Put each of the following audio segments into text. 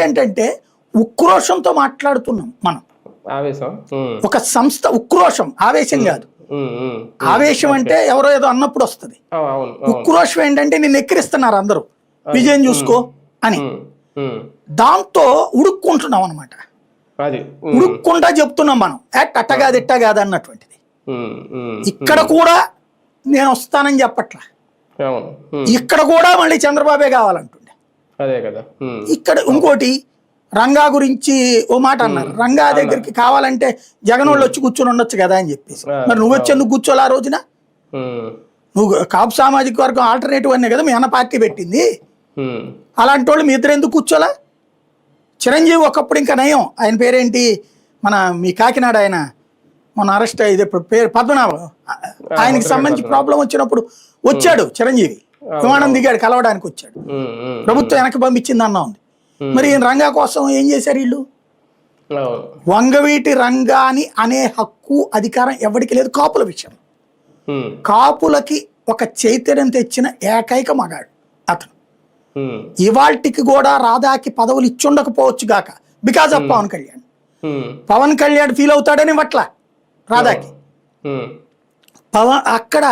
ఏంటంటే ఉక్రోషంతో మాట్లాడుతున్నాం మనం. ఆవేశం ఒక సంస్థ ఉక్రోషం, ఆవేశం కాదు. ఆవేశం అంటే ఎవరో ఏదో అన్నప్పుడు వస్తుంది. ఉక్రోషం ఏంటంటే నిన్ను ఎక్కిరిస్తున్నారు అందరూ, విజయం చూసుకో అని. దాంతో ఉడుక్కుంటున్నాం అనమాట. ఉడుక్కుంటా చెప్తున్నాం మనం, అట్ట కాదు ఇట్ట కాదు అన్నటువంటిది. ఇక్కడ కూడా నేను వస్తానని చెప్పట్లా, ఇక్కడ కూడా మళ్ళీ చంద్రబాబే కావాలంటుండే. ఇక్కడ ఇంకోటి రంగా గురించి ఓ మాట అన్నారు. రంగా దగ్గరికి కావాలంటే జగన్ వాళ్ళు వచ్చి కూర్చొని ఉండొచ్చు కదా అని చెప్పేసి. మరి నువ్వు వచ్చి ఎందుకు కూర్చోవాలి ఆ రోజున? నువ్వు కాపు సామాజిక వర్గం ఆల్టర్నేటివ్ అనే కదా మీ అన్న పార్టీ పెట్టింది. అలాంటి వాళ్ళు మీ ఇద్దరు ఎందుకు కూర్చోలా? చిరంజీవి ఒకప్పుడు ఇంకా నయం, ఆయన పేరేంటి, మన మీ కాకినాడ ఆయన మన అరెస్ట్ అయ్యేది ఇప్పుడు పేరు పద్మనాభం, ఆయనకి సంబంధించి ప్రాబ్లం వచ్చినప్పుడు వచ్చాడు చిరంజీవి, విమానం దిగాడు, కలవడానికి వచ్చాడు, ప్రభుత్వం వెనక్కి పంపించింది అన్నా ఉంది. మరి రంగా కోసం ఏం చేశారు వీళ్ళు? వంగవీటి రంగాని అనే హక్కు అధికారం ఎవరికి లేదు కాపుల విషయం. కాపులకి ఒక చైతన్యం తెచ్చిన ఏకైక మగాడు అతను. ఇవాల్టికి కూడా రాధాకి పదవులు ఇచ్చుండకపోవచ్చు గాక because of Pawan Kalyan. Pawan Kalyan feel అవుతాడని వట్ల రాధాకి. అక్కడ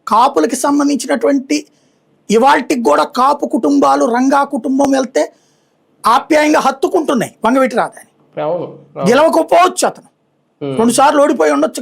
కాపులకి సంబంధించినటువంటి ఇవాల్టికి కూడా కాపు కుటుంబాలు రంగా కుటుంబం వెళ్తే ఆప్యాయంగా హత్తుకుంటున్నాయి వంగవీటి రాధాని. గెలవకపోవచ్చు, అతను 2 సార్లు ఓడిపోయి ఉండొచ్చు.